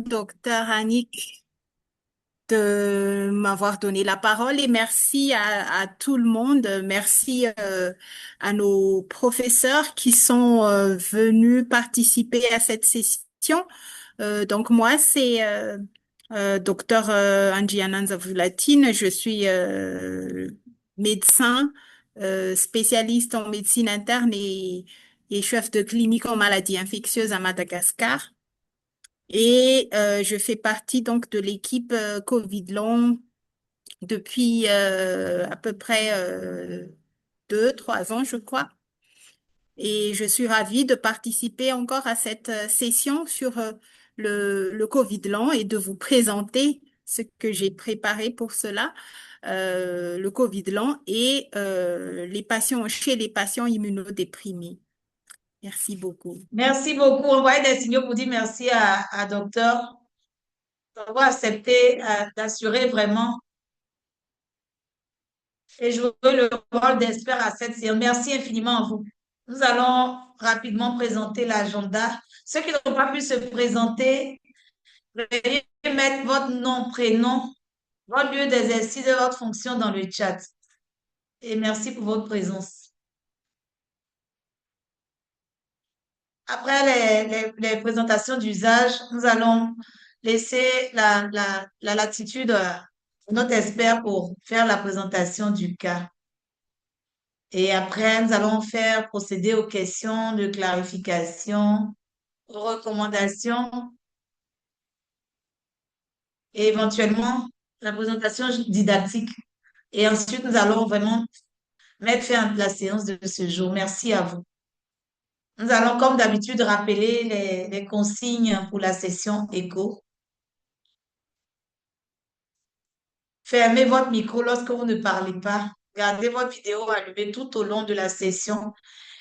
docteur Annick, de m'avoir donné la parole et merci à tout le monde. Merci à nos professeurs qui sont venus participer à cette session. Donc moi, c'est docteur Angie Ananza Vulatine. Je suis médecin spécialiste en médecine interne et chef de clinique en maladies infectieuses à Madagascar. Et je fais partie donc de l'équipe Covid long depuis à peu près 2, 3 ans, je crois. Et je suis ravie de participer encore à cette session sur le Covid long et de vous présenter ce que j'ai préparé pour cela, le Covid long et les patients chez les patients immunodéprimés. Merci beaucoup. Merci beaucoup. Envoyez des signaux pour dire merci à docteur d'avoir accepté d'assurer vraiment et jouer le rôle d'expert à cette séance. Merci infiniment à vous. Nous allons rapidement présenter l'agenda. Ceux qui n'ont pas pu se présenter, veuillez mettre votre nom, prénom, votre lieu d'exercice et votre fonction dans le chat. Et merci pour votre présence. Après les présentations d'usage, nous allons laisser la latitude à notre expert pour faire la présentation du cas. Et après, nous allons faire procéder aux questions de clarification, aux recommandations et éventuellement la présentation didactique. Et ensuite, nous allons vraiment mettre fin à la séance de ce jour. Merci à vous. Nous allons, comme d'habitude, rappeler les consignes pour la session écho. Fermez votre micro lorsque vous ne parlez pas. Gardez votre vidéo allumée tout au long de la session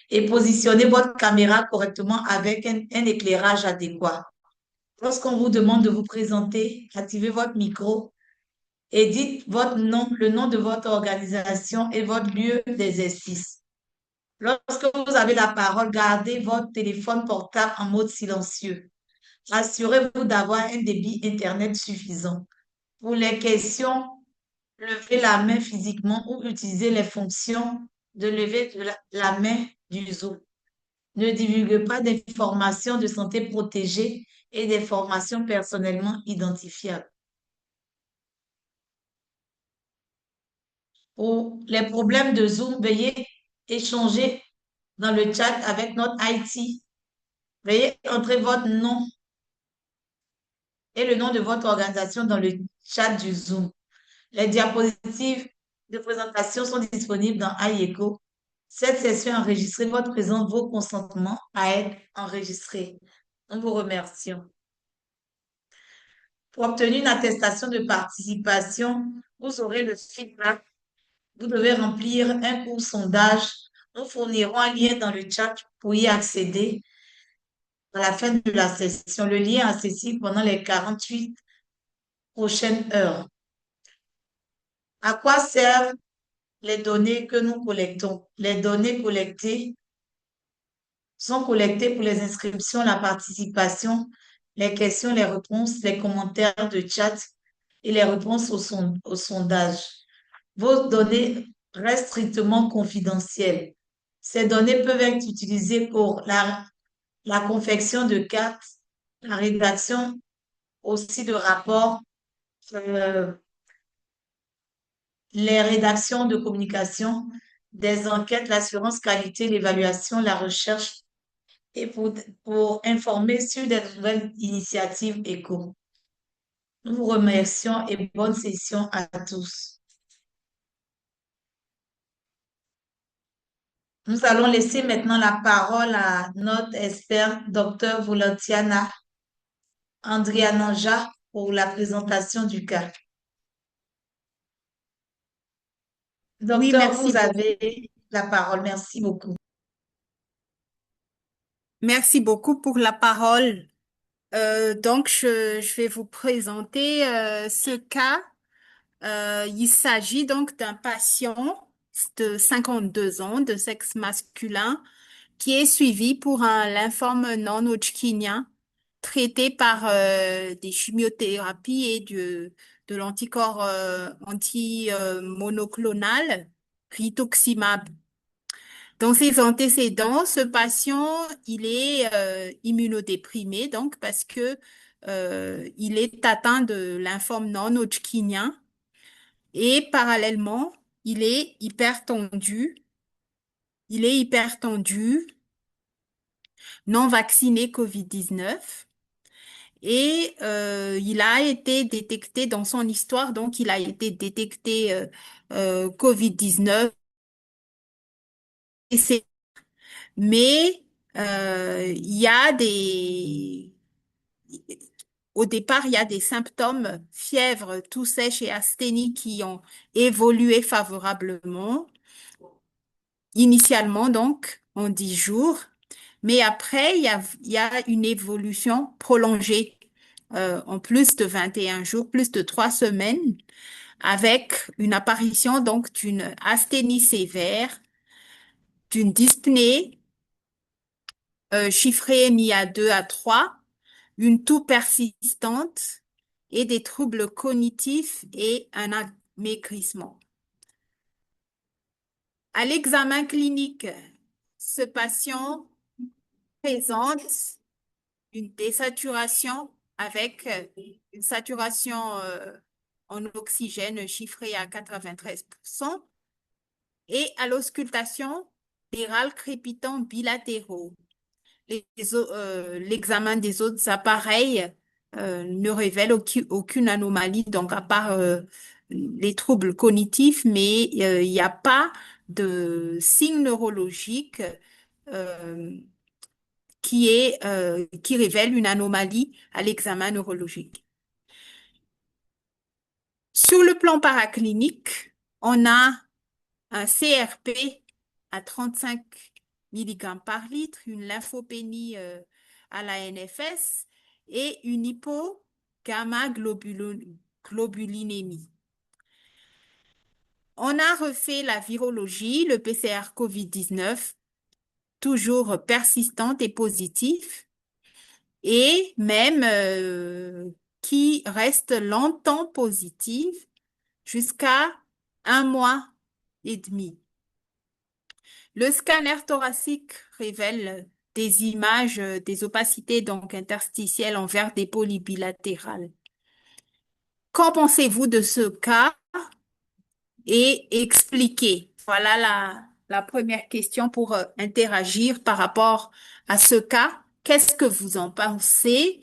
et positionnez votre caméra correctement avec un éclairage adéquat. Lorsqu'on vous demande de vous présenter, activez votre micro et dites votre nom, le nom de votre organisation et votre lieu d'exercice. Lorsque vous avez la parole, gardez votre téléphone portable en mode silencieux. Assurez-vous d'avoir un débit Internet suffisant. Pour les questions, levez la main physiquement ou utilisez les fonctions de lever la main du Zoom. Ne divulguez pas d'informations de santé protégées et d'informations personnellement identifiables. Pour les problèmes de Zoom, veuillez échanger dans le chat avec notre IT. Veuillez entrer votre nom et le nom de votre organisation dans le chat du Zoom. Les diapositives de présentation sont disponibles dans iEcho. Cette session enregistrée, votre présence, vos consentements à être enregistrés. Nous vous remercions. Pour obtenir une attestation de participation, vous aurez le feedback. Vous devez remplir un court sondage. Nous fournirons un lien dans le chat pour y accéder à la fin de la session. Le lien est accessible pendant les 48 prochaines heures. À quoi servent les données que nous collectons? Les données collectées sont collectées pour les inscriptions, la participation, les questions, les réponses, les commentaires de chat et les réponses au sondage. Vos données restent strictement confidentielles. Ces données peuvent être utilisées pour la confection de cartes, la rédaction aussi de rapports, euh, les rédactions de communication, des enquêtes, l'assurance qualité, l'évaluation, la recherche et pour informer sur des nouvelles initiatives éco. Nous vous remercions et bonne session à tous. Nous allons laisser maintenant la parole à notre expert, Dr. Volontiana Andriananja, pour la présentation du cas. Oui, Docteur, merci vous beaucoup. avez la parole. Merci beaucoup. Merci beaucoup pour la parole. Donc, je vais vous présenter ce cas. Il s'agit donc d'un patient de 52 ans, de sexe masculin, qui est suivi pour un lymphome non-Hodgkinien traité par des chimiothérapies et de l'anticorps anti-monoclonal, rituximab. Dans ses antécédents, ce patient, il est immunodéprimé, donc parce que il est atteint de lymphome non-Hodgkinien et parallèlement, il est hypertendu. Il est hypertendu, non vacciné Covid-19 et il a été détecté dans son histoire, donc il a été détecté Covid-19 et mais il y a au départ, il y a des symptômes, fièvre, toux sèche et asthénie qui ont évolué favorablement, initialement donc en 10 jours. Mais après, il y a une évolution prolongée en plus de 21 jours, plus de 3 semaines, avec une apparition donc d'une asthénie sévère, d'une dyspnée chiffrée mis à 2 à 3, une toux persistante et des troubles cognitifs et un amaigrissement. À l'examen clinique, ce patient présente une désaturation avec une saturation en oxygène chiffrée à 93% et à l'auscultation des râles crépitants bilatéraux. L'examen des autres appareils ne révèle aucune anomalie, donc à part les troubles cognitifs, mais il n'y a pas de signe neurologique euh, qui révèle une anomalie à l'examen neurologique. Sur le plan paraclinique, on a un CRP à 35 mg par litre, une lymphopénie à la NFS et une hypogamma-globulinémie. On a refait la virologie, le PCR COVID-19, toujours persistante et positif, et même qui reste longtemps positive jusqu'à 1 mois et demi. Le scanner thoracique révèle des images des opacités donc interstitielles en verre dépoli bilatéral. Qu'en pensez-vous de ce cas et expliquer? Voilà la première question pour interagir par rapport à ce cas. Qu'est-ce que vous en pensez?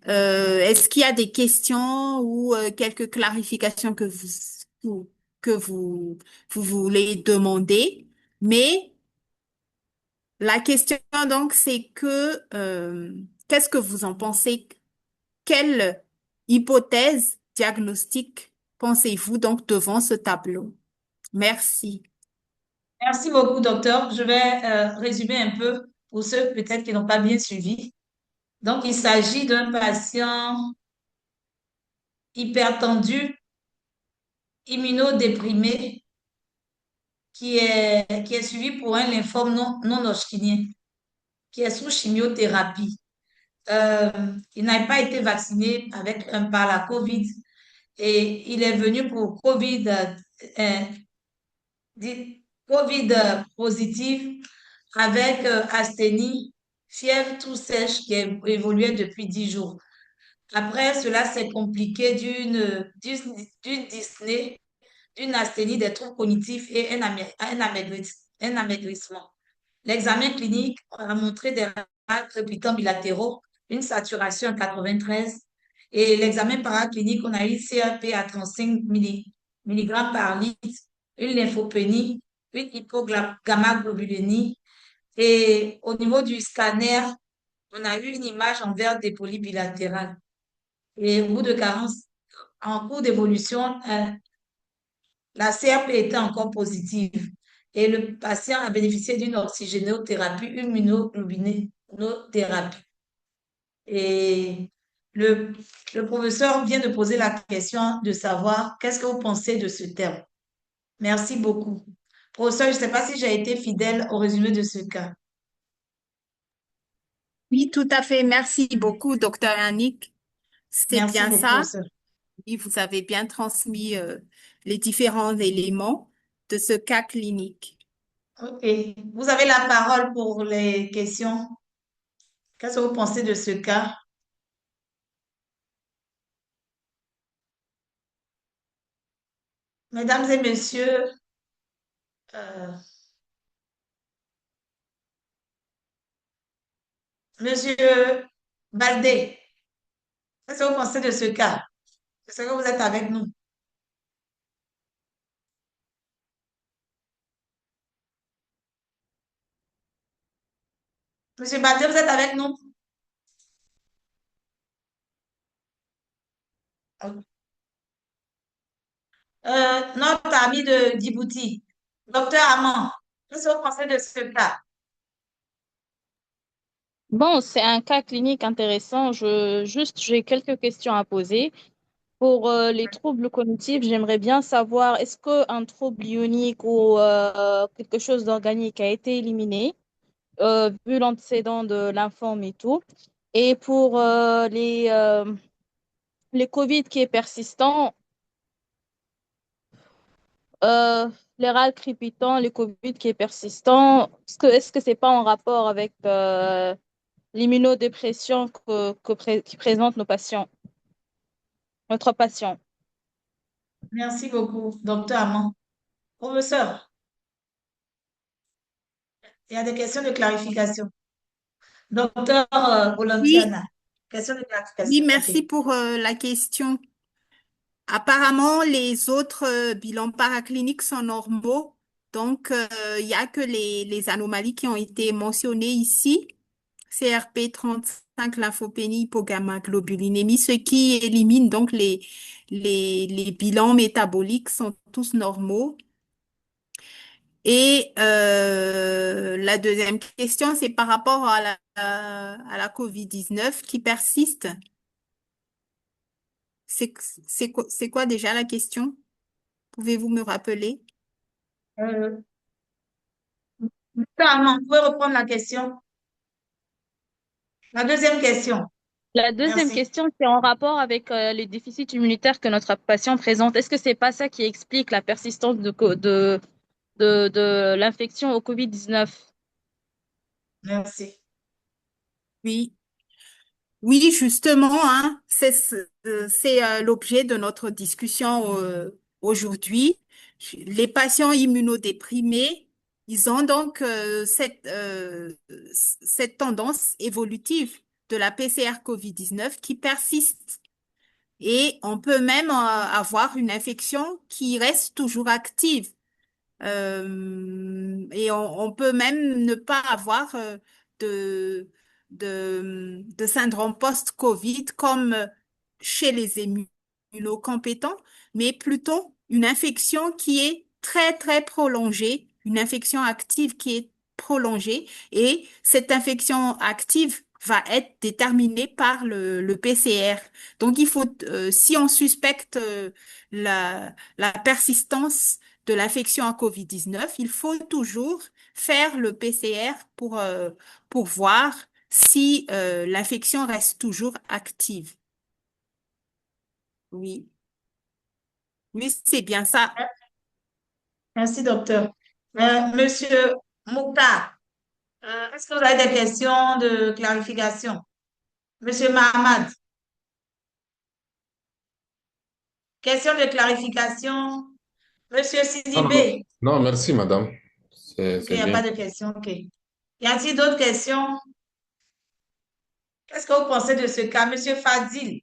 Est-ce qu'il y a des questions ou quelques clarifications que vous voulez demander? Mais la question donc, c'est que qu'est-ce que vous en pensez? Quelle hypothèse diagnostique pensez-vous donc devant ce tableau? Merci. Merci beaucoup, docteur. Je vais résumer un peu pour ceux peut-être qui n'ont pas bien suivi. Donc, il s'agit d'un patient hypertendu, immunodéprimé, qui est suivi pour un lymphome non-Hodgkinien, qui est sous chimiothérapie. Euh, il n'a pas été vacciné par la COVID et il est venu pour COVID positif avec asthénie, fièvre tout sèche qui a évolué depuis 10 jours. Après, cela s'est compliqué d'une dyspnée, d'une asthénie des troubles cognitifs et un amaigrissement. L'examen clinique a montré des râles crépitants bilatéraux, une saturation à 93 et l'examen paraclinique, on a eu CRP à 35 mg par litre, une lymphopénie, une hypogamma-globulinémie et au niveau du scanner, on a eu une image en verre dépoli bilatéral. Et au bout de 40, en cours d'évolution, la CRP était encore positive et le patient a bénéficié d'une oxygénothérapie, une immunoglobulinothérapie. Et le, le professeur vient de poser la question de savoir qu'est-ce que vous pensez de ce terme. Merci beaucoup. Professeur, je ne sais pas si j'ai été fidèle au résumé de ce cas. Oui, tout à fait. Merci beaucoup, docteur Annick. C'est Merci bien beaucoup, ça. sir. Oui, vous avez bien transmis les différents éléments de ce cas clinique. OK. Vous avez la parole pour les questions. Qu'est-ce que vous pensez de ce cas? Mesdames et messieurs, euh, monsieur Baldé, qu'est-ce que vous pensez de ce cas? Est-ce que vous êtes avec nous? Monsieur Baldé, vous êtes avec nous? Notre ami de Djibouti, docteur Amand, qu'est-ce que vous pensez de ce cas? Bon, c'est un cas clinique intéressant. J'ai quelques questions à poser. Pour les troubles cognitifs, j'aimerais bien savoir, est-ce qu'un trouble ionique ou quelque chose d'organique a été éliminé, vu l'antécédent de lymphome et tout? Et pour les COVID qui est persistant, euh, les râles crépitants, les COVID qui est persistant, est-ce que c'est pas en rapport avec l'immunodépression qui présentent notre patient? Merci beaucoup, docteur Amand. Professeur, il y a des questions de clarification. Docteur Oui, Olentiana, question de oui, clarification. OK. merci pour la question. Apparemment, les autres bilans paracliniques sont normaux. Donc, il n'y a que les anomalies qui ont été mentionnées ici. CRP 35, lymphopénie, hypogammaglobulinémie, ce qui élimine donc les bilans métaboliques sont tous normaux. Et la deuxième question, c'est par rapport à la COVID-19 qui persiste. C'est quoi déjà la question? Pouvez-vous me rappeler? Euh, docteur Amand, vous pouvez reprendre la question? La deuxième question. La deuxième Merci. question, c'est en rapport avec les déficits immunitaires que notre patient présente. Est-ce que c'est pas ça qui explique la persistance de l'infection au COVID-19? Merci. Oui. Oui, justement, hein, c'est l'objet de notre discussion aujourd'hui. Les patients immunodéprimés, ils ont donc cette tendance évolutive de la PCR COVID-19 qui persiste. Et on peut même avoir une infection qui reste toujours active. Et on peut même ne pas avoir de, de syndrome post-Covid comme chez les immunocompétents, mais plutôt une infection qui est très, très prolongée, une infection active qui est prolongée. Et cette infection active va être déterminée par le PCR. Donc, si on suspecte la persistance de l'infection à COVID-19, il faut toujours faire le PCR pour voir si l'infection reste toujours active. Oui, oui, c'est bien ça. Merci, docteur. Monsieur Mouktar, est-ce que vous avez des questions de clarification? Monsieur Mahamad, question de clarification. Monsieur Non, non, Sidibé, non, merci, madame. OK, il C'est n'y a bien. pas de questions. OK. Y a-t-il d'autres questions? Qu'est-ce que vous pensez de ce cas? Monsieur Fadil,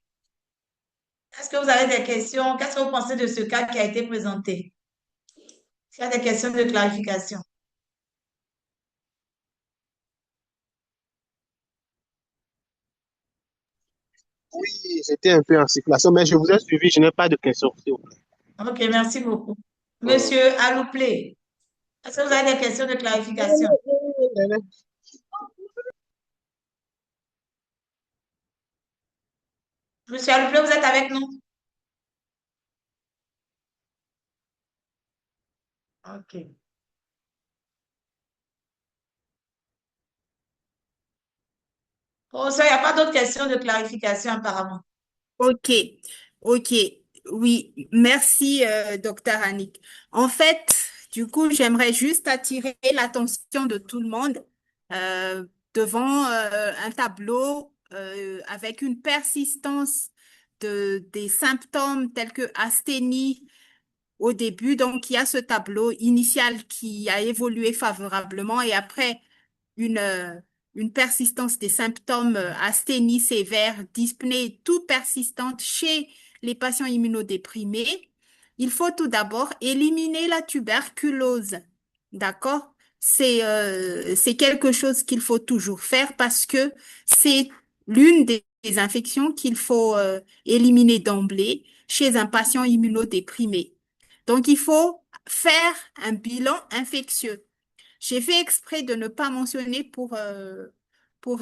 est-ce que vous avez des questions? Qu'est-ce que vous pensez de ce cas qui a été présenté? S'il y a des questions de clarification. Oui, j'étais un peu en circulation, mais je vous ai suivi, je n'ai pas de questions, s'il vous plaît. OK, merci beaucoup. Hum. Monsieur Alouplé, est-ce que vous avez des questions de clarification? Monsieur Alouplé, vous êtes avec nous? OK. Oh, ça, il n'y a pas d'autres questions de clarification apparemment. Ok, ok, oui, merci, docteur Annick. En fait, du coup, j'aimerais juste attirer l'attention de tout le monde euh, devant un tableau avec une persistance des symptômes tels que asthénie au début. Donc, il y a ce tableau initial qui a évolué favorablement et après une, euh, une persistance des symptômes asthénie sévère, dyspnée, tout persistante chez les patients immunodéprimés, il faut tout d'abord éliminer la tuberculose. D'accord? C'est quelque chose qu'il faut toujours faire parce que c'est l'une des infections qu'il faut éliminer d'emblée chez un patient immunodéprimé. Donc, il faut faire un bilan infectieux. J'ai fait exprès de ne pas mentionner pour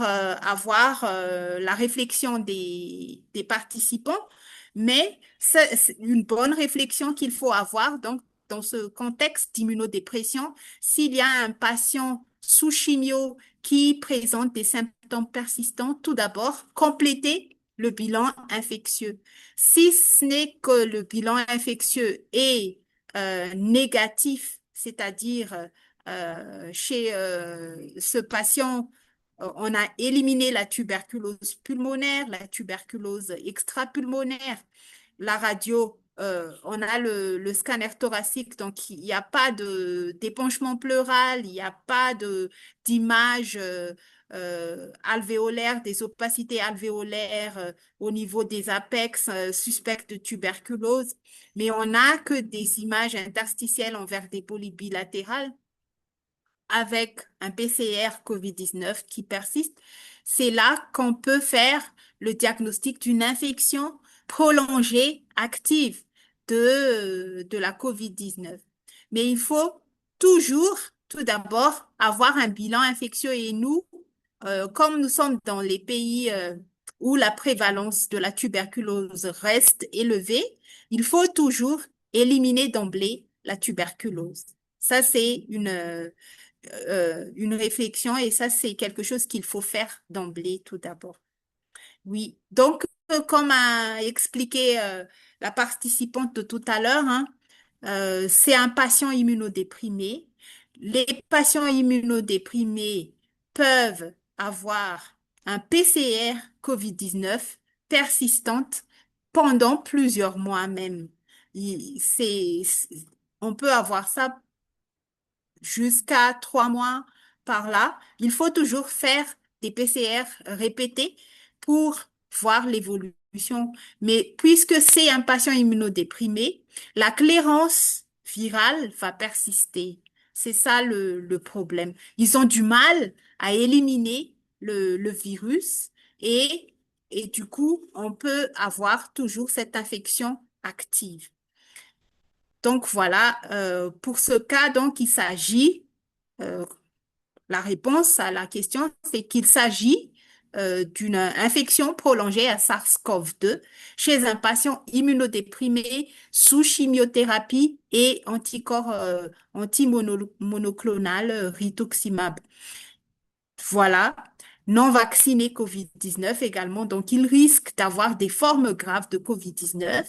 avoir la réflexion des participants, mais c'est une bonne réflexion qu'il faut avoir. Donc, dans ce contexte d'immunodépression, s'il y a un patient sous chimio qui présente des symptômes persistants, tout d'abord, compléter le bilan infectieux. Si ce n'est que le bilan infectieux est négatif, c'est-à-dire chez ce patient, on a éliminé la tuberculose pulmonaire, la tuberculose extrapulmonaire, la radio, on a le scanner thoracique, donc il n'y a pas d'épanchement pleural, il n'y a pas d'image alvéolaire, des opacités alvéolaires au niveau des apex suspects de tuberculose, mais on n'a que des images interstitielles en verre des polyps bilatérales avec un PCR COVID-19 qui persiste, c'est là qu'on peut faire le diagnostic d'une infection prolongée active de la COVID-19. Mais il faut toujours, tout d'abord, avoir un bilan infectieux et nous, comme nous sommes dans les pays où la prévalence de la tuberculose reste élevée, il faut toujours éliminer d'emblée la tuberculose. Ça, c'est une réflexion et ça, c'est quelque chose qu'il faut faire d'emblée tout d'abord. Oui, donc, comme a expliqué la participante de tout à l'heure, hein, c'est un patient immunodéprimé. Les patients immunodéprimés peuvent avoir un PCR COVID-19 persistante pendant plusieurs mois même. On peut avoir ça jusqu'à 3 mois par là. Il faut toujours faire des PCR répétés pour voir l'évolution. Mais puisque c'est un patient immunodéprimé, la clairance virale va persister. C'est ça le problème. Ils ont du mal à éliminer le virus et, et du coup, on peut avoir toujours cette infection active. Donc voilà, pour ce cas, donc il s'agit, euh, la réponse à la question, c'est qu'il s'agit d'une infection prolongée à SARS-CoV-2 chez un patient immunodéprimé sous chimiothérapie et anticorps antimonoclonal rituximab. Voilà, non vacciné COVID-19 également, donc il risque d'avoir des formes graves de COVID-19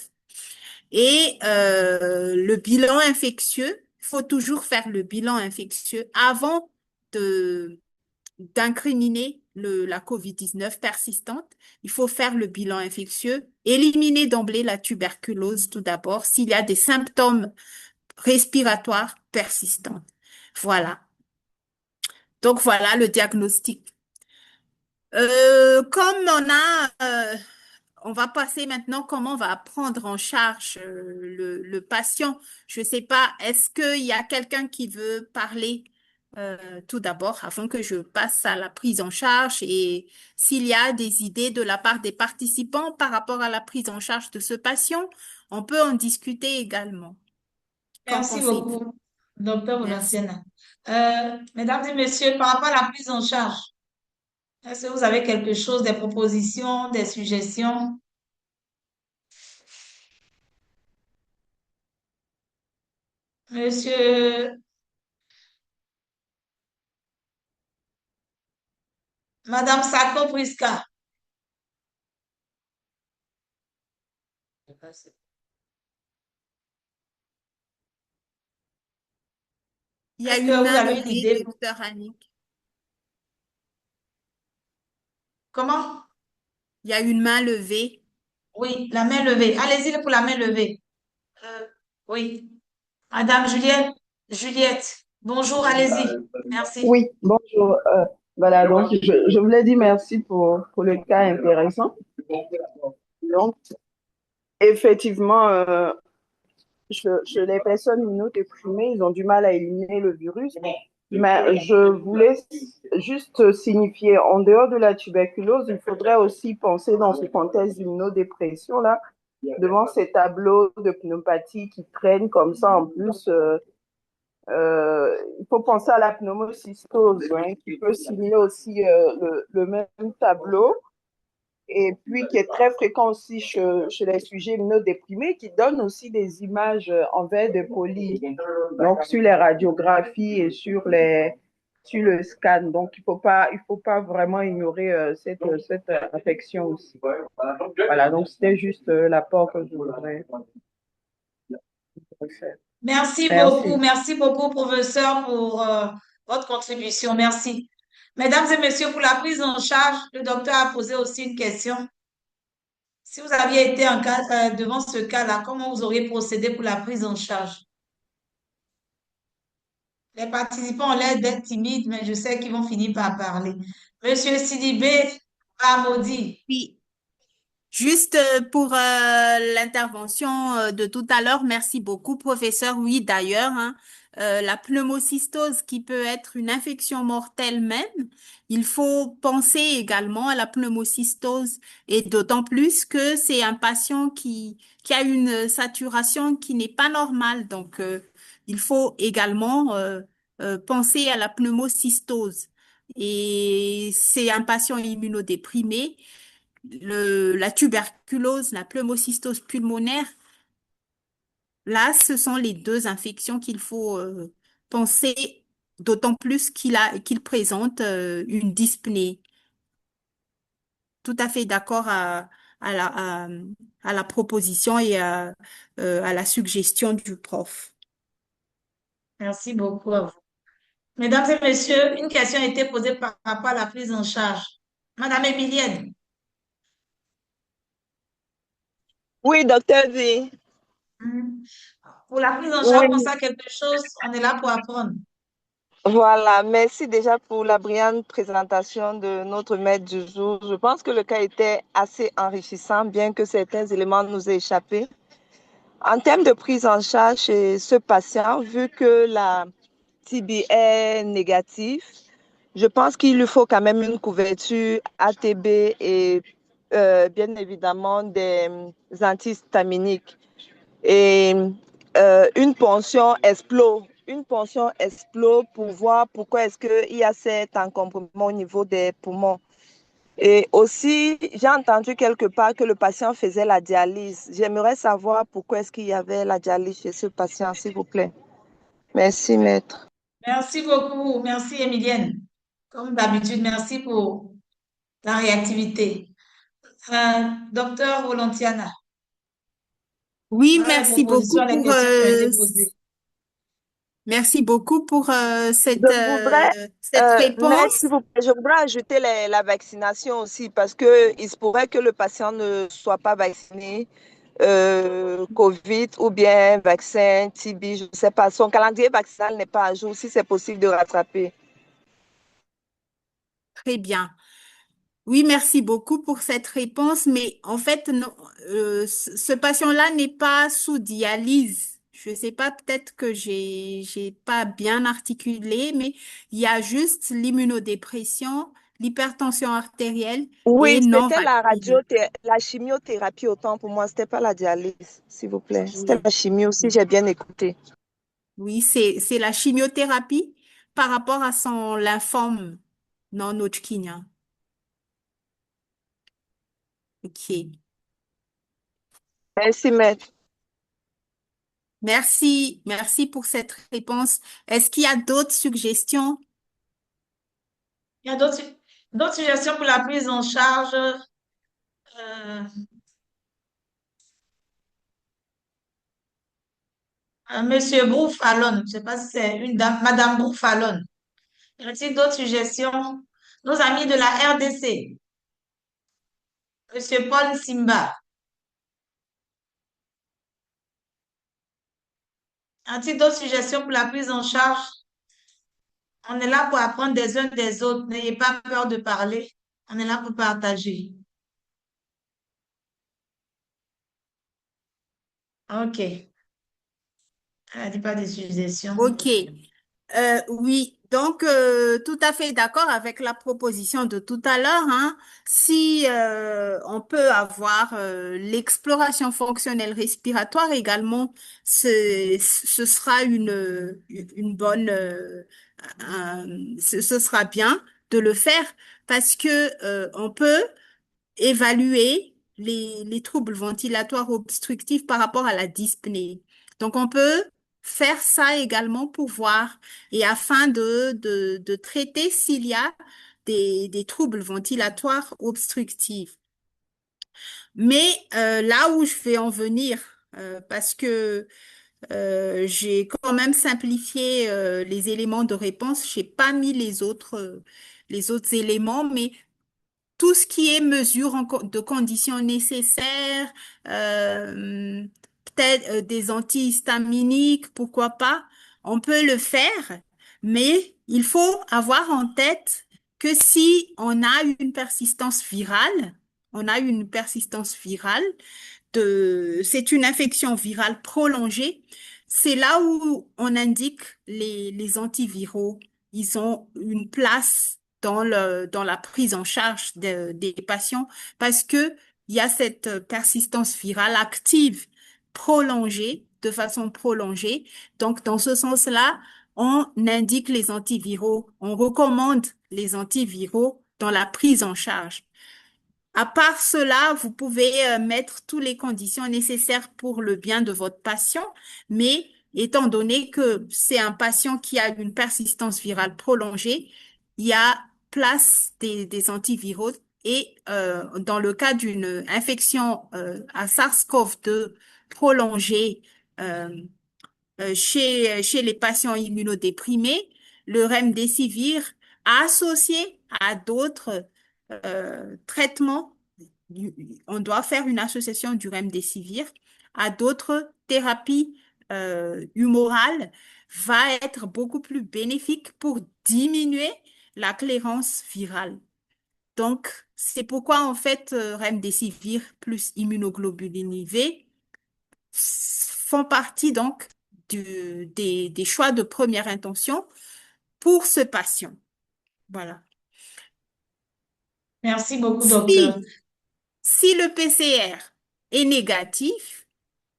et le bilan infectieux, il faut toujours faire le bilan infectieux avant de d'incriminer la COVID-19 persistante. Il faut faire le bilan infectieux, éliminer d'emblée la tuberculose tout d'abord s'il y a des symptômes respiratoires persistants. Voilà. Donc voilà le diagnostic. Comme on va passer maintenant comment on va prendre en charge le patient. Je ne sais pas, est-ce qu'il y a quelqu'un qui veut parler tout d'abord avant que je passe à la prise en charge et s'il y a des idées de la part des participants par rapport à la prise en charge de ce patient, on peut en discuter également. Qu'en Merci pensez-vous? beaucoup, docteur Merci. Bonaciena. Mesdames et messieurs, par rapport à la prise en charge, est-ce que vous avez quelque chose, des propositions, des suggestions? Monsieur, Madame Sako Priska. Il y a Est-ce une que vous main avez une levée, idée? docteur Annick. Comment? Il y a une main levée. Oui, la main levée. Allez-y pour la main levée. Oui. Madame Juliette. Juliette. Bonjour, allez-y. Merci. Oui, bonjour. Voilà, donc je voulais dire merci pour le cas intéressant. Donc, effectivement, chez les personnes immunodéprimées, ils ont du mal à éliminer le virus. Mais je voulais juste signifier, en dehors de la tuberculose, il faudrait aussi penser dans ce contexte d'immunodépression-là, devant ces tableaux de pneumopathie qui traînent comme ça en plus. Il faut penser à la pneumocystose, hein, qui peut simuler aussi le même tableau et puis qui est très fréquent aussi chez les sujets immunodéprimés, qui donne aussi des images en verre de poli, donc sur les radiographies et sur le scan. Donc, il faut pas vraiment ignorer cette affection aussi. Voilà, donc c'était juste l'apport que je voudrais faire. Merci. Merci beaucoup, professeur, pour votre contribution. Merci. Mesdames et messieurs, pour la prise en charge, le docteur a posé aussi une question. Si vous aviez été devant ce cas-là, comment vous auriez procédé pour la prise en charge? Les participants ont l'air d'être timides, mais je sais qu'ils vont finir par parler. Monsieur Sidibé Bamodi. Oui, juste pour l'intervention de tout à l'heure, merci beaucoup, professeur. Oui, d'ailleurs, hein, la pneumocystose qui peut être une infection mortelle même, il faut penser également à la pneumocystose et d'autant plus que c'est un patient qui a une saturation qui n'est pas normale. Donc, il faut également penser à la pneumocystose. Et c'est un patient immunodéprimé la tuberculose, la pneumocystose pulmonaire, là, ce sont les deux infections qu'il faut penser, d'autant plus qu'il présente une dyspnée. Tout à fait d'accord à à la proposition et à la suggestion du prof. Merci beaucoup à vous. Mesdames et messieurs, une question a été posée par rapport à la prise en charge. Madame Emilienne. Oui, docteur V. Mhm. Pour la prise en charge, Oui, pensez à quelque chose, on est là pour apprendre. voilà. Merci déjà pour la brillante présentation de notre maître du jour. Je pense que le cas était assez enrichissant, bien que certains éléments nous aient échappé. En termes de prise en charge chez ce patient, vu que la TB est négative, je pense qu'il lui faut quand même une couverture ATB et bien évidemment des antihistaminiques. Et une ponction explo pour voir pourquoi est-ce qu'il y a cet encombrement au niveau des poumons. Et aussi, j'ai entendu quelque part que le patient faisait la dialyse. J'aimerais savoir pourquoi est-ce qu'il y avait la dialyse chez ce patient, s'il vous plaît. Merci, maître. Merci beaucoup. Merci, Emilienne. Comme d'habitude, merci pour la réactivité. Docteur Volontiana, Oui, voilà les propositions, les questions qui ont été posées. merci beaucoup pour Je voudrais, cette maître, réponse. s'il vous plaît, je voudrais ajouter la vaccination aussi parce que il se pourrait que le patient ne soit pas vacciné, Covid ou bien vaccin TB, je ne sais pas. Son calendrier vaccinal n'est pas à jour, si c'est possible de rattraper. Très bien. Oui, merci beaucoup pour cette réponse, mais en fait, non, ce patient-là n'est pas sous dialyse. Je sais pas, peut-être que j'ai pas bien articulé, mais il y a juste l'immunodépression, l'hypertension artérielle Oui, et non c'était vacciné. la chimiothérapie autant pour moi, c'était pas la dialyse, s'il vous plaît. C'était Oui, la chimio, si j'ai bien écouté. oui, c'est la chimiothérapie par rapport à son lymphome non Hodgkinien. Ok. Merci, maître. Merci pour cette réponse. Est-ce qu'il y a d'autres suggestions? Il y a d'autres. D'autres suggestions pour la prise en charge, euh, Monsieur Broufalon, je ne sais pas si c'est une dame, Madame Broufalon. Y a-t-il d'autres suggestions? Nos amis de la RDC, Monsieur Paul Simba. Y a-t-il d'autres suggestions pour la prise en charge? On est là pour apprendre des uns des autres. N'ayez pas peur de parler. On est là pour partager. OK. Elle n'a dit pas de suggestions. Ok. Oui, donc tout à fait d'accord avec la proposition de tout à l'heure, hein. Si on peut avoir l'exploration fonctionnelle respiratoire également, ce sera une bonne, ce sera bien de le faire parce que on peut évaluer les troubles ventilatoires obstructifs par rapport à la dyspnée. Donc, on peut faire ça également pour voir et afin de traiter s'il y a des troubles ventilatoires obstructifs. Mais là où je vais en venir, parce que j'ai quand même simplifié les éléments de réponse, j'ai pas mis les autres éléments, mais tout ce qui est mesure de conditions nécessaires, euh, peut-être des antihistaminiques, pourquoi pas, on peut le faire, mais il faut avoir en tête que si on a une persistance virale, on a une persistance virale, c'est une infection virale prolongée. C'est là où on indique les antiviraux. Ils ont une place dans la prise en charge des patients parce que il y a cette persistance virale active prolongée, de façon prolongée. Donc, dans ce sens-là, on indique les antiviraux, on recommande les antiviraux dans la prise en charge. À part cela, vous pouvez mettre toutes les conditions nécessaires pour le bien de votre patient, mais étant donné que c'est un patient qui a une persistance virale prolongée, il y a place des antiviraux et dans le cas d'une infection à SARS-CoV-2 prolongée, euh, chez les patients immunodéprimés, le remdesivir associé à d'autres traitements, on doit faire une association du remdesivir à d'autres thérapies humorales, va être beaucoup plus bénéfique pour diminuer la clairance virale. Donc, c'est pourquoi en fait remdesivir plus immunoglobuline V font partie donc des choix de première intention pour ce patient. Voilà. Merci beaucoup, docteur. Si le PCR est négatif,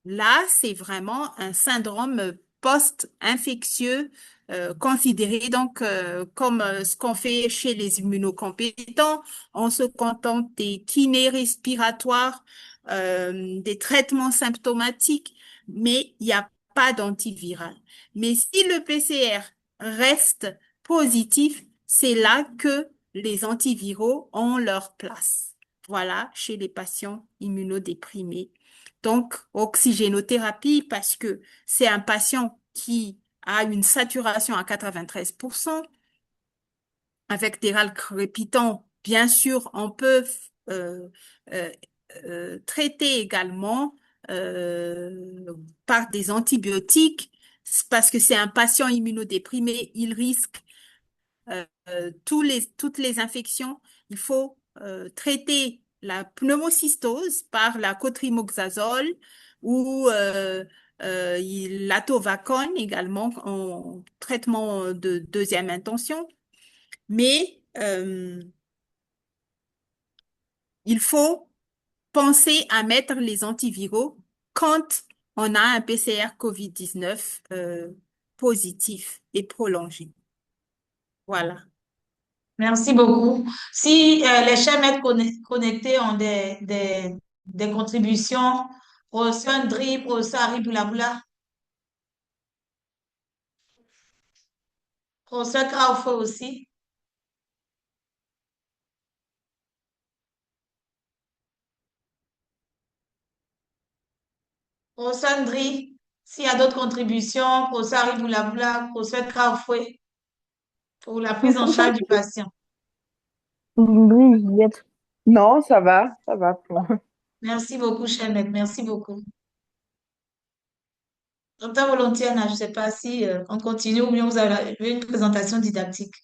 là, c'est vraiment un syndrome post-infectieux considéré donc comme ce qu'on fait chez les immunocompétents. On se contente des kinés respiratoires, des traitements symptomatiques, mais il n'y a pas d'antiviral. Mais si le PCR reste positif, c'est là que les antiviraux ont leur place. Voilà, chez les patients immunodéprimés. Donc, oxygénothérapie, parce que c'est un patient qui a une saturation à 93%, avec des râles crépitants. Bien sûr, on peut euh, euh, traiter également par des antibiotiques, parce que c'est un patient immunodéprimé, il risque toutes les infections, il faut traiter la pneumocystose par la cotrimoxazole ou l'atovaquone également en traitement de deuxième intention. Mais il faut penser à mettre les antiviraux quand on a un PCR COVID-19 positif et prolongé. Voilà. Merci beaucoup. Si les chers maîtres connectés ont des contributions, professeur Andri, professeur Harry Boulabula, professeur Crawford aussi. Professeur Ndri, s'il y a d'autres contributions, professeur Harry Boulabla, professeur Kraoufoué, pour la prise en charge du patient. Oui, Juliette. Non, ça va. Merci beaucoup, Chaînette. Merci beaucoup. Docteur Volontiers, je ne sais pas si on continue ou bien vous avez une présentation didactique.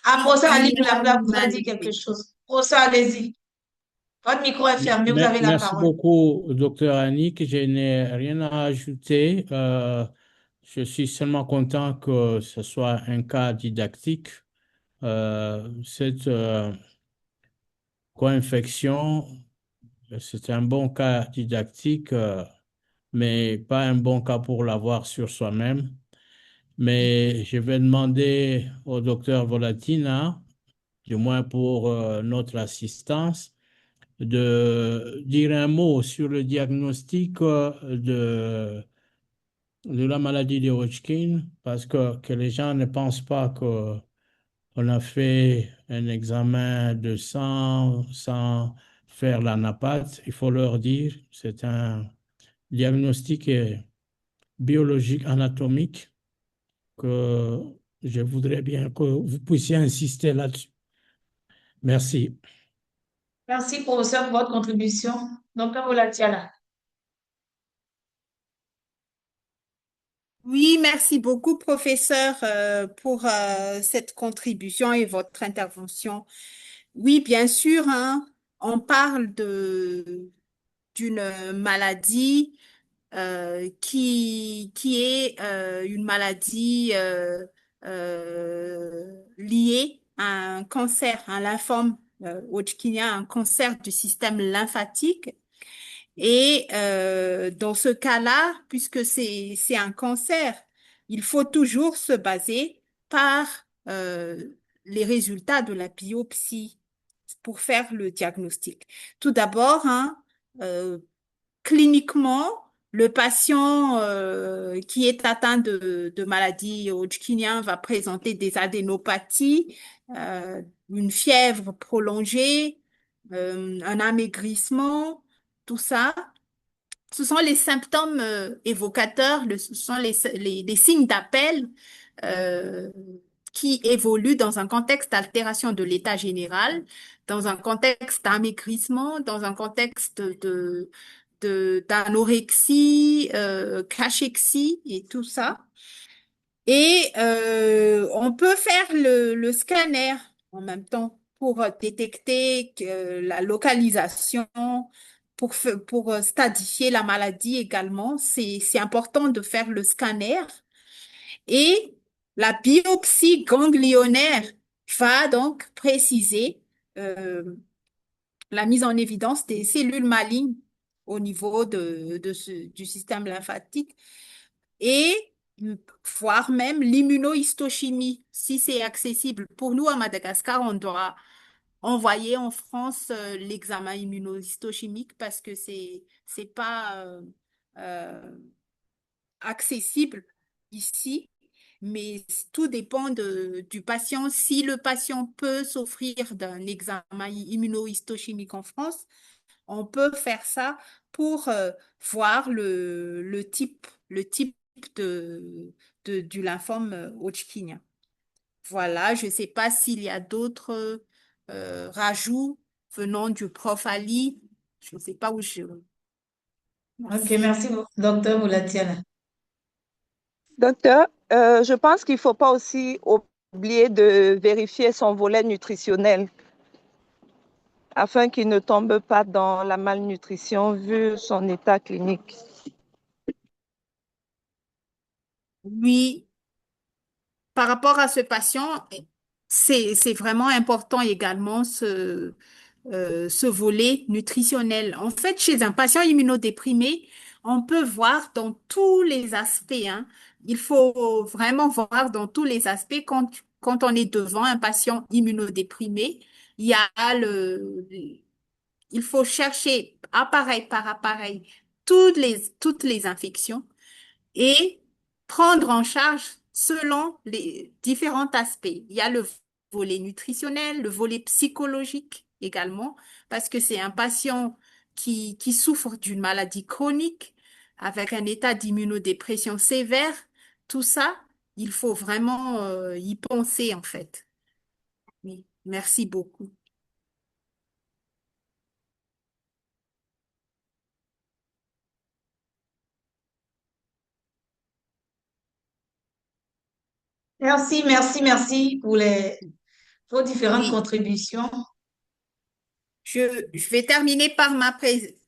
Ah, Oui, professeur il Ali y a Boulabla une voudrait dire quelque maladie. chose. Professeur, allez-y. Votre micro est fermé, vous avez la Merci parole. beaucoup, docteur Annick. Je n'ai rien à ajouter. Je suis seulement content que ce soit un cas didactique. Cette co-infection, c'est un bon cas didactique, mais pas un bon cas pour l'avoir sur soi-même. Mais je vais demander au docteur Volatina, du moins pour notre assistance, de dire un mot sur le diagnostic de la maladie de Hodgkin, parce que les gens ne pensent pas que on a fait un examen de sang sans faire la NAPAT. Il faut leur dire, c'est un diagnostic biologique, anatomique, que je voudrais bien que vous puissiez insister là-dessus. Merci. Merci, professeur, pour votre contribution. Docteur Volatiala. Oui, merci beaucoup, professeur, pour cette contribution et votre intervention. Oui, bien sûr, hein, on parle d'une maladie qui est une maladie liée à un cancer, un lymphome Hodgkinien, un cancer du système lymphatique. Et dans ce cas-là, puisque c'est un cancer, il faut toujours se baser par les résultats de la biopsie pour faire le diagnostic. Tout d'abord, hein, euh, cliniquement, le patient qui est atteint de maladie hodgkinien va présenter des adénopathies, une fièvre prolongée, un amaigrissement, tout ça. Ce sont les symptômes évocateurs, ce sont les signes d'appel euh, qui évoluent dans un contexte d'altération de l'état général, dans un contexte d'amaigrissement, dans un contexte d'anorexie, cachexie et tout ça. Et on peut faire le scanner en même temps pour détecter la localisation, pour stadifier la maladie également. C'est important de faire le scanner. Et la biopsie ganglionnaire va donc préciser euh, la mise en évidence des cellules malignes au niveau du système lymphatique et voire même l'immunohistochimie, si c'est accessible. Pour nous, à Madagascar, on doit envoyer en France l'examen immunohistochimique parce que c'est pas euh, accessible ici. Mais tout dépend du patient. Si le patient peut s'offrir d'un examen immunohistochimique en France, on peut faire ça pour voir le type du lymphome Hodgkinien. Voilà, je ne sais pas s'il y a d'autres rajouts venant du prof Ali. Je ne sais pas où je... Ok, Merci. merci, docteur Volatiala. Docteur, je pense qu'il ne faut pas aussi oublier de vérifier son volet nutritionnel afin qu'il ne tombe pas dans la malnutrition vu son état clinique. Oui, par rapport à ce patient, c'est vraiment important également ce volet nutritionnel. En fait, chez un patient immunodéprimé, on peut voir dans tous les aspects, hein. Il faut vraiment voir dans tous les aspects quand on est devant un patient immunodéprimé. Il y a il faut chercher appareil par appareil toutes les infections et prendre en charge selon les différents aspects. Il y a le volet nutritionnel, le volet psychologique également, parce que c'est un patient qui souffrent d'une maladie chronique avec un état d'immunodépression sévère, tout ça, il faut vraiment y penser en fait. Oui, merci beaucoup. Merci, merci, merci pour vos différentes Oui, contributions. je vais terminer par ma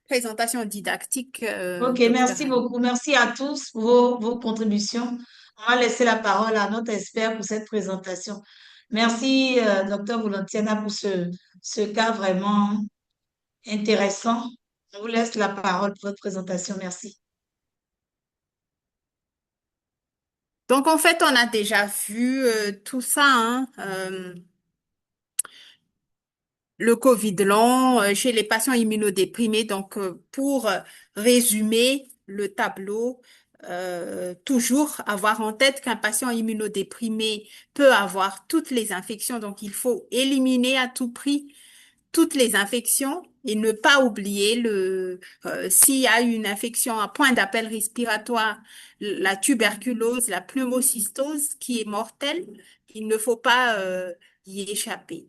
présentation didactique, Ok, docteur merci Annie. beaucoup. Merci à tous pour vos contributions. On va laisser la parole à notre expert pour cette présentation. Merci, docteur Volontiana, pour ce cas vraiment intéressant. Je vous laisse la parole pour votre présentation. Merci. Donc, en fait, on a déjà vu tout ça, hein, le Covid long chez les patients immunodéprimés. Donc, pour résumer le tableau, toujours avoir en tête qu'un patient immunodéprimé peut avoir toutes les infections. Donc, il faut éliminer à tout prix toutes les infections et ne pas oublier s'il y a une infection à point d'appel respiratoire, la tuberculose, la pneumocystose qui est mortelle, il ne faut pas y échapper.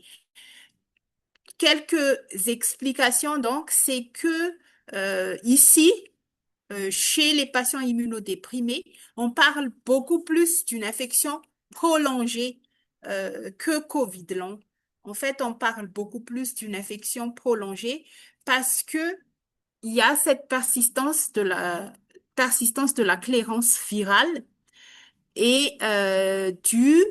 Quelques explications donc, c'est que ici, chez les patients immunodéprimés, on parle beaucoup plus d'une infection prolongée que Covid long. En fait, on parle beaucoup plus d'une infection prolongée parce que il y a cette persistance de la clairance virale et due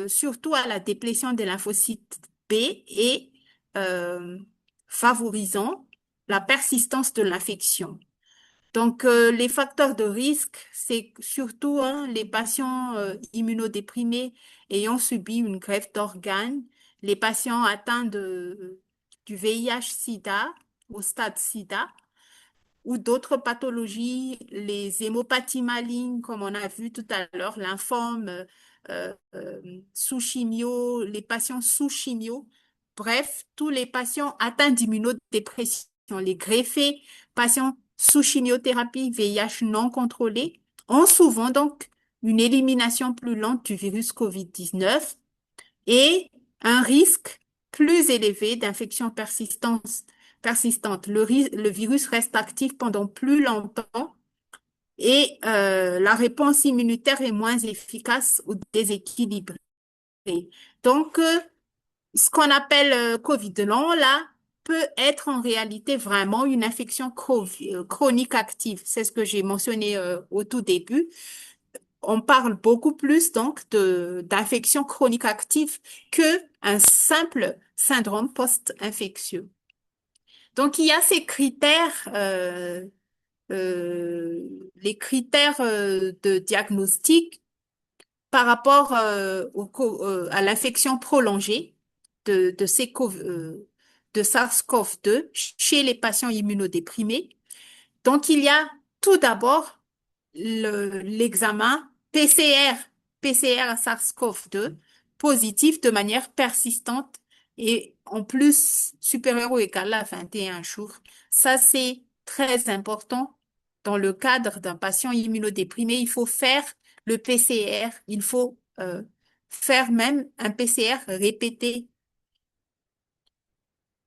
surtout à la déplétion des lymphocytes B et euh, favorisant la persistance de l'infection. Donc, les facteurs de risque, c'est surtout hein, les patients immunodéprimés ayant subi une greffe d'organes, les patients atteints du VIH-Sida au stade Sida, ou d'autres pathologies, les hémopathies malignes, comme on a vu tout à l'heure, lymphome, sous chimio, les patients sous chimio, bref, tous les patients atteints d'immunodépression, les greffés, patients sous chimiothérapie, VIH non contrôlé, ont souvent donc une élimination plus lente du virus COVID-19 et un risque plus élevé d'infection persistante. Le virus reste actif pendant plus longtemps et la réponse immunitaire est moins efficace ou déséquilibrée. Donc, ce qu'on appelle Covid long, là, peut être en réalité vraiment une infection chronique active. C'est ce que j'ai mentionné au tout début. On parle beaucoup plus donc d'infection chronique active que un simple syndrome post-infectieux. Donc, il y a ces critères, les critères de diagnostic par rapport à l'infection prolongée de, ces de SARS-CoV-2 chez les patients immunodéprimés. Donc, il y a tout d'abord l'examen PCR SARS-CoV-2 positif de manière persistante et en plus supérieur ou égal à 21 jours. Ça, c'est très important. Dans le cadre d'un patient immunodéprimé, il faut faire le PCR. Il faut faire même un PCR répété.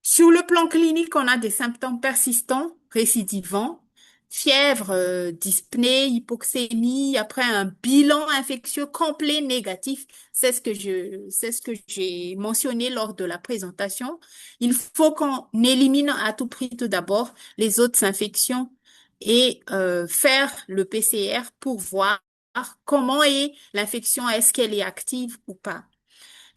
Sur le plan clinique, on a des symptômes persistants, récidivants, fièvre, dyspnée, hypoxémie, après un bilan infectieux complet négatif. C'est ce que j'ai mentionné lors de la présentation. Il faut qu'on élimine à tout prix tout d'abord les autres infections et faire le PCR pour voir comment est l'infection, est-ce qu'elle est active ou pas.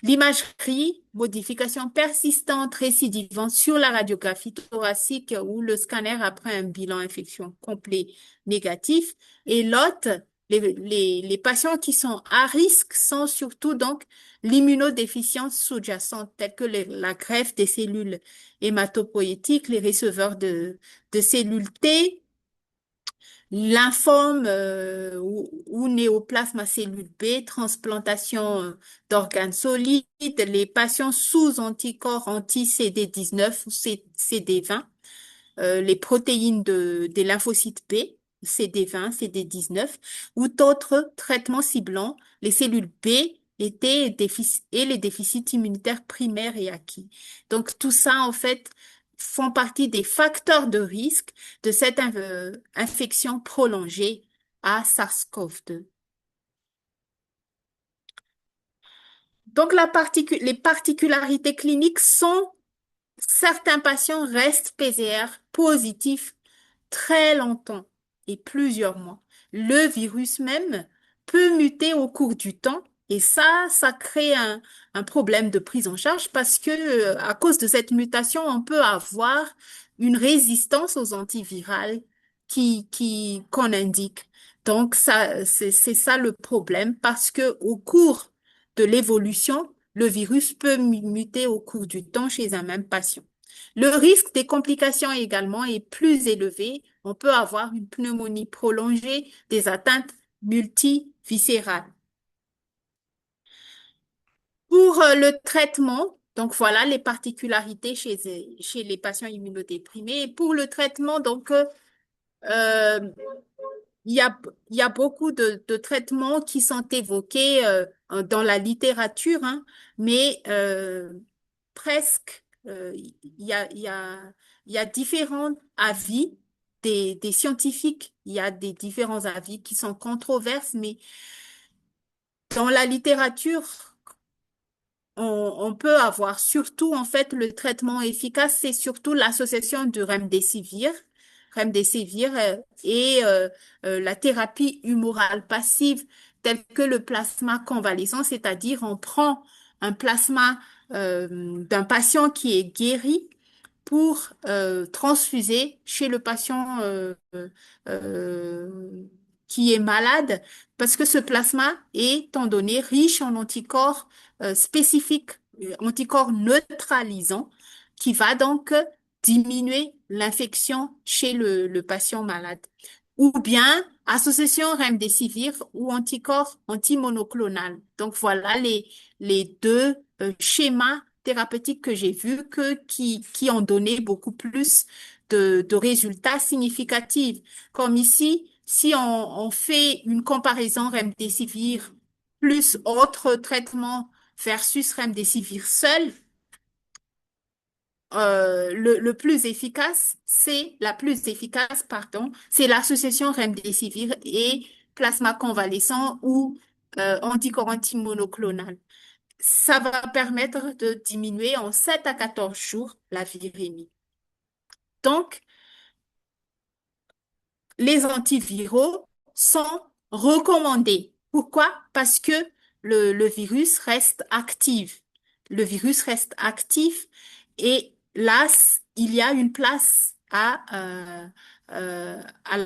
L'imagerie, modification persistante récidivante sur la radiographie thoracique ou le scanner après un bilan infection complet négatif. Et l'autre, les patients qui sont à risque sont surtout donc l'immunodéficience sous-jacente, telle que la greffe des cellules hématopoïétiques, les receveurs de cellules T, lymphome ou néoplasme à cellule B, transplantation d'organes solides, les patients sous anticorps anti-CD19 ou CD20 les protéines des lymphocytes B, CD20, CD19, ou d'autres traitements ciblant les cellules B et les déficits immunitaires primaires et acquis. Donc, tout ça, en fait, font partie des facteurs de risque de cette infection prolongée à SARS-CoV-2. Donc, les particularités cliniques sont certains patients restent PCR positifs très longtemps et plusieurs mois. Le virus même peut muter au cours du temps et ça crée un problème de prise en charge parce que à cause de cette mutation, on peut avoir une résistance aux antivirales qu'on indique. Donc ça, c'est ça le problème parce que au cours de l'évolution, le virus peut muter au cours du temps chez un même patient. Le risque des complications également est plus élevé. On peut avoir une pneumonie prolongée, des atteintes multiviscérales. Pour le traitement, donc voilà les particularités chez les patients immunodéprimés. Et pour le traitement, donc, euh, il y a, il y a beaucoup de traitements qui sont évoqués dans la littérature, hein, mais presque, il y a différents avis des scientifiques. Il y a des différents avis qui sont controverses, mais dans la littérature, on peut avoir surtout, en fait, le traitement efficace, c'est surtout l'association du remdesivir la thérapie humorale passive, telle que le plasma convalescent, c'est-à-dire on prend un plasma d'un patient qui est guéri pour transfuser chez le patient euh, qui est malade, parce que ce plasma est, étant donné, riche en anticorps spécifiques, anticorps neutralisants, qui va donc diminuer l'infection chez le patient malade. Ou bien association remdesivir ou anticorps antimonoclonal. Donc voilà les deux schémas thérapeutiques que j'ai vus qui ont donné beaucoup plus de résultats significatifs. Comme ici, si on fait une comparaison remdesivir plus autre traitement versus remdesivir seul, la plus efficace, pardon, c'est l'association remdesivir et plasma convalescent ou anticorps antimonoclonal. Ça va permettre de diminuer en 7 à 14 jours la virémie. Donc, les antiviraux sont recommandés. Pourquoi? Parce que le virus reste actif. Le virus reste actif et là, il y a une place à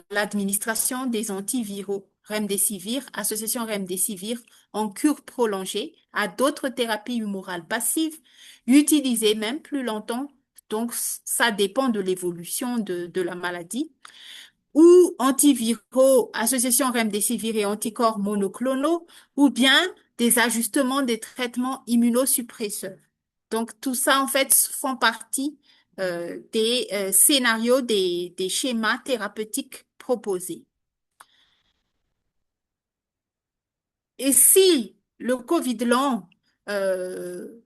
l'administration des antiviraux. Remdesivir, association remdesivir en cure prolongée à d'autres thérapies humorales passives, utilisées même plus longtemps. Donc, ça dépend de l'évolution de la maladie ou antiviraux, association remdesivir et anticorps monoclonaux, ou bien des ajustements des traitements immunosuppresseurs. Donc, tout ça, en fait, font partie des scénarios, des schémas thérapeutiques proposés. Et si le COVID long, euh,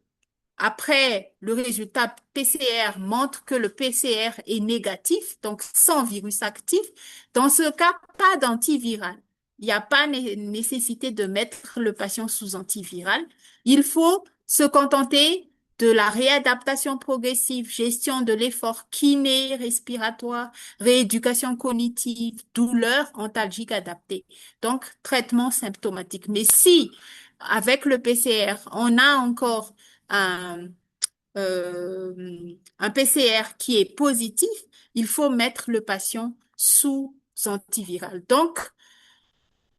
après, le résultat PCR montre que le PCR est négatif, donc sans virus actif. Dans ce cas, pas d'antiviral. Il n'y a pas nécessité de mettre le patient sous antiviral. Il faut se contenter de la réadaptation progressive, gestion de l'effort kiné, respiratoire, rééducation cognitive, douleur antalgique adaptée. Donc, traitement symptomatique. Mais si, avec le PCR, on a encore un, un PCR qui est positif, il faut mettre le patient sous antiviral. Donc,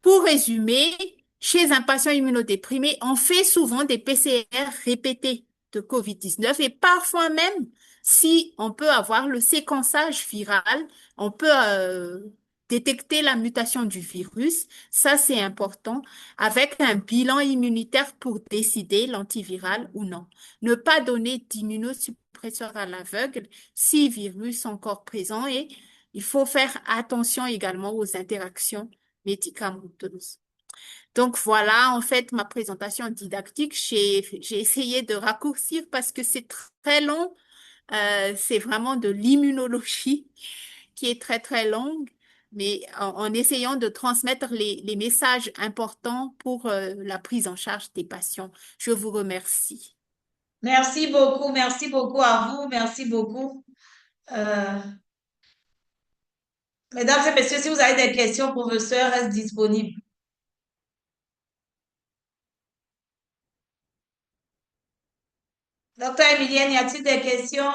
pour résumer, chez un patient immunodéprimé, on fait souvent des PCR répétés de COVID-19 et parfois même, si on peut avoir le séquençage viral, on peut détecter la mutation du virus. Ça, c'est important, avec un bilan immunitaire pour décider l'antiviral ou non. Ne pas donner d'immunosuppression compresseurs à l'aveugle, 6 virus encore présents et il faut faire attention également aux interactions médicamenteuses. Donc voilà, en fait, ma présentation didactique, j'ai essayé de raccourcir parce que c'est très long. C'est vraiment de l'immunologie qui est très, très longue, mais en essayant de transmettre les messages importants pour la prise en charge des patients. Je vous remercie. Merci beaucoup à vous, merci beaucoup. Euh, Mesdames et messieurs, si vous avez des questions, professeur reste disponible. Docteur Emilienne, y a-t-il des questions?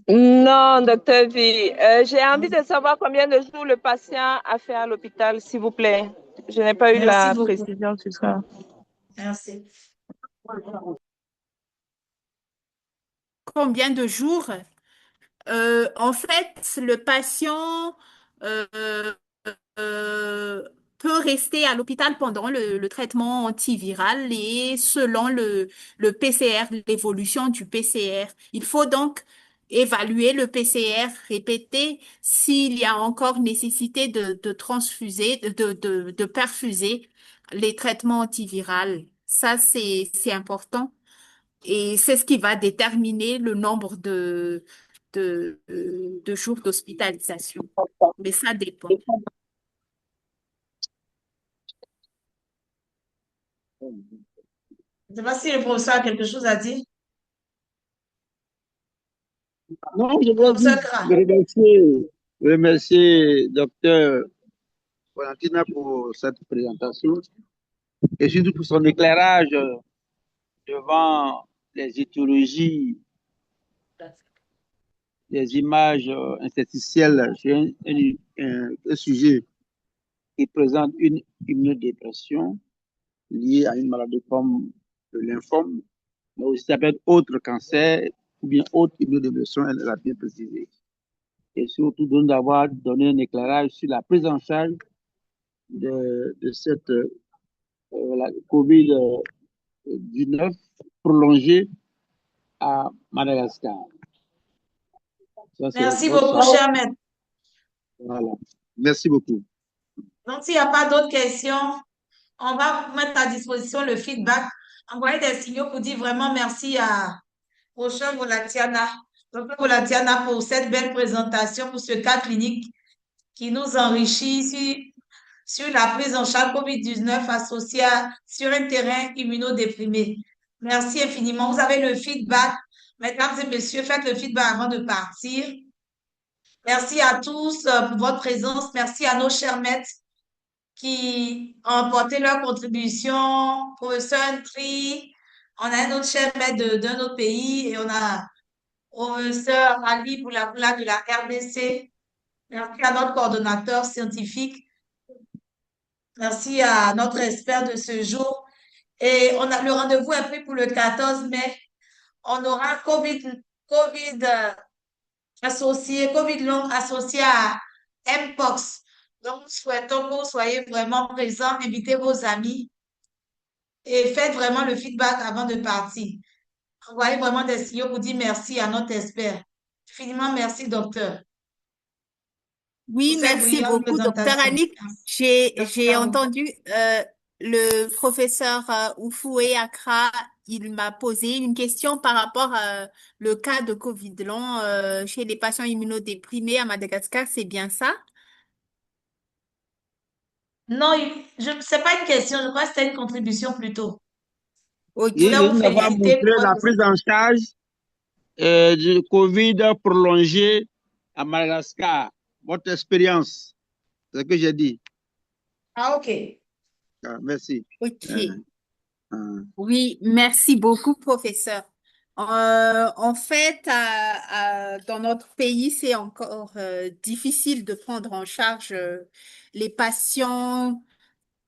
Non, docteur V. J'ai envie de savoir combien de jours le patient a fait à l'hôpital, s'il vous plaît. Je n'ai pas eu Merci la beaucoup. précision sur ça. Merci. Combien de jours? En fait, le patient euh, euh, peut rester à l'hôpital pendant le traitement antiviral et selon le PCR, l'évolution du PCR. Il faut donc évaluer le PCR, répéter s'il y a encore nécessité de transfuser, de perfuser les traitements antiviraux. Ça, c'est important. Et c'est ce qui va déterminer le nombre de jours d'hospitalisation. Mais ça dépend. Je ne sais pas si le professeur a quelque chose à dire. Non, je veux Professeur juste Kra. remercier docteur Valentina pour cette présentation et surtout pour son éclairage devant les étiologies, les images interstitielles sur un sujet qui présente une immunodépression liée à une maladie comme le lymphome, mais aussi ça peut être autre cancer ou bien autre immunodépression, elle l'a bien précisé. Et surtout d'avoir donné un éclairage sur la prise en charge de cette la COVID-19 prolongée à Madagascar. Ça, c'est Merci votre... beaucoup, cher maître. Voilà. Merci beaucoup. Donc, s'il n'y a pas d'autres questions, on va vous mettre à disposition le feedback. Envoyez des signaux pour dire vraiment merci à Rochelle Volatiana, Dr. Volatiana, pour cette belle présentation, pour ce cas clinique qui nous enrichit sur la prise en charge COVID-19 associée sur un terrain immunodéprimé. Merci infiniment. Vous avez le feedback. Mesdames et messieurs, faites le feedback avant de partir. Merci à tous pour votre présence. Merci à nos chers maîtres qui ont apporté leur contribution. Professeur Ntri, on a un autre cher maître d'un autre pays et on a professeur Ali Boulaboula de la RDC. Merci à notre coordonnateur scientifique. Merci à notre expert de ce jour. Et on a le rendez-vous est pris pour le 14 mai. On aura COVID associé, COVID long associé à Mpox. Donc, nous souhaitons que vous soyez vraiment présents, invitez vos amis et faites vraiment le feedback avant de partir. Envoyez vraiment des signaux pour dire merci à notre expert. Infiniment merci, docteur, pour Oui, cette merci brillante beaucoup, docteur présentation. Annick. Merci J'ai à vous. entendu le professeur Oufoué Akra, il m'a posé une question par rapport à le cas de Covid long chez les patients immunodéprimés à Madagascar, c'est bien ça? Non, c'est pas une question, je crois que c'était une contribution plutôt. Je Ok. voulais vous Il va féliciter montrer pour la votre... prise en charge du COVID prolongé à Madagascar. Votre expérience, c'est ce que j'ai dit. Ah, ok. Ah, merci. Ok. Euh, Oui, merci beaucoup, professeur. En fait, dans notre pays, c'est encore difficile de prendre en charge les patients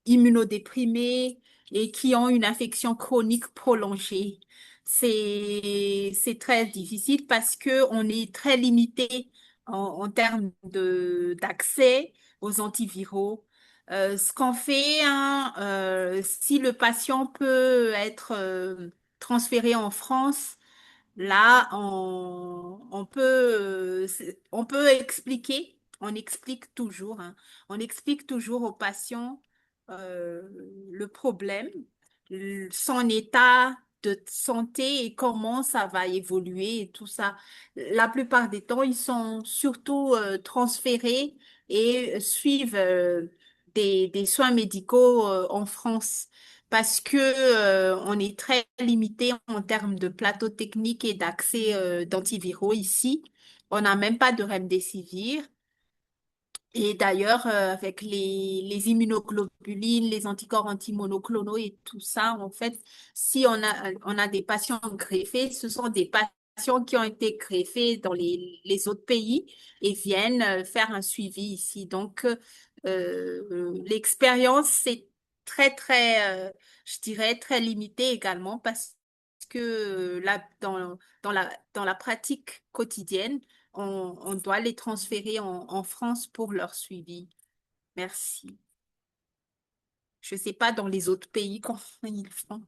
immunodéprimés et qui ont une infection chronique prolongée. C'est très difficile parce que on est très limité en termes d'accès aux antiviraux. Ce qu'on fait, hein, si le patient peut être transféré en France, Là, on peut expliquer, on explique toujours, hein. On explique toujours aux patients euh, le problème, son état de santé et comment ça va évoluer et tout ça. La plupart des temps, ils sont surtout transférés et suivent des soins médicaux en France parce que on est très limité en termes de plateau technique et d'accès d'antiviraux ici. On n'a même pas de remdesivir. Et d'ailleurs, avec les immunoglobulines, les anticorps antimonoclonaux et tout ça, en fait, si on a des patients greffés, ce sont des patients qui ont été greffés dans les autres pays et viennent faire un suivi ici. Donc, l'expérience, c'est je dirais, très limité également parce que là, dans la pratique quotidienne, on doit les transférer en France pour leur suivi. Merci. Je ne sais pas dans les autres pays comment ils font,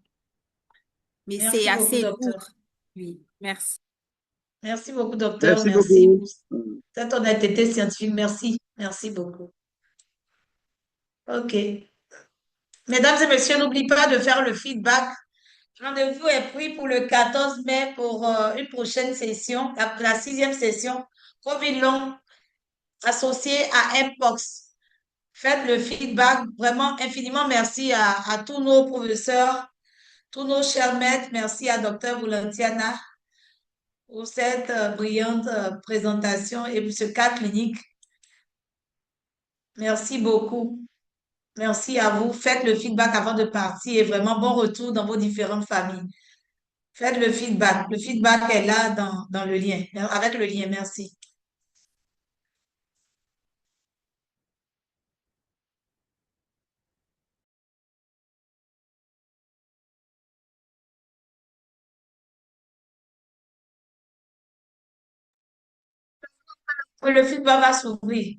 mais c'est Merci beaucoup, assez docteur. lourd. Oui, merci. Merci beaucoup, docteur. Merci Merci beaucoup. pour cette honnêteté scientifique. Merci. Merci beaucoup. OK. Mesdames et messieurs, n'oubliez pas de faire le feedback. Rendez-vous est pris pour le 14 mai pour une prochaine session, la sixième session, COVID long, associée à Mpox. Faites le feedback. Vraiment, infiniment merci à tous nos professeurs, tous nos chers maîtres. Merci à Dr. Boulentiana pour cette brillante présentation et pour ce cas clinique. Merci beaucoup. Merci à vous. Faites le feedback avant de partir et vraiment bon retour dans vos différentes familles. Faites le feedback. Le feedback est là dans le lien, avec le lien. Merci. Oui, le feedback va s'ouvrir.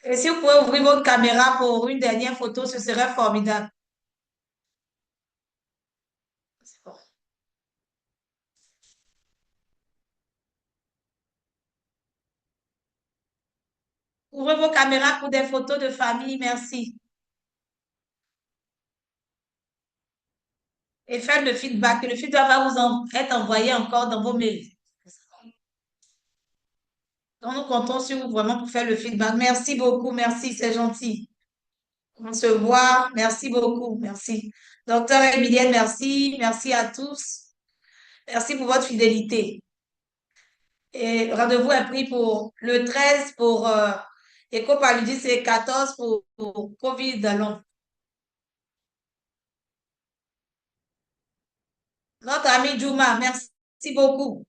Et si vous pouvez ouvrir votre caméra pour une dernière photo, ce serait formidable. C'est bon. Ouvrez vos caméras pour des photos de famille. Merci. Et faites le feedback. Le feedback va être envoyé encore dans vos mails. Donc, nous comptons sur vous vraiment pour faire le feedback. Merci beaucoup. Merci, c'est gentil. On se voit. Merci beaucoup. Merci. Docteur Emilienne, merci. Merci à tous. Merci pour votre fidélité. Et rendez-vous est pris pour le 13 pour éco-paludisme et 14 pour COVID long. Notre ami Juma, merci beaucoup.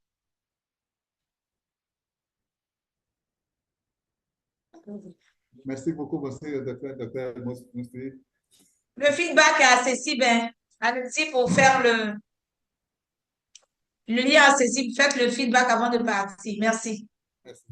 Merci beaucoup, monsieur le docteur Moussi. Le feedback est accessible. Hein. Allez-y pour faire le lien accessible. Faites le feedback avant de partir. Merci. Merci.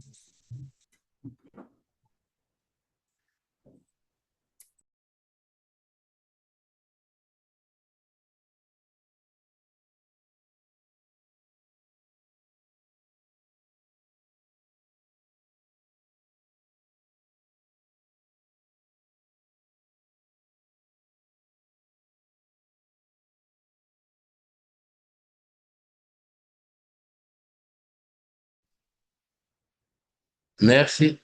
Merci.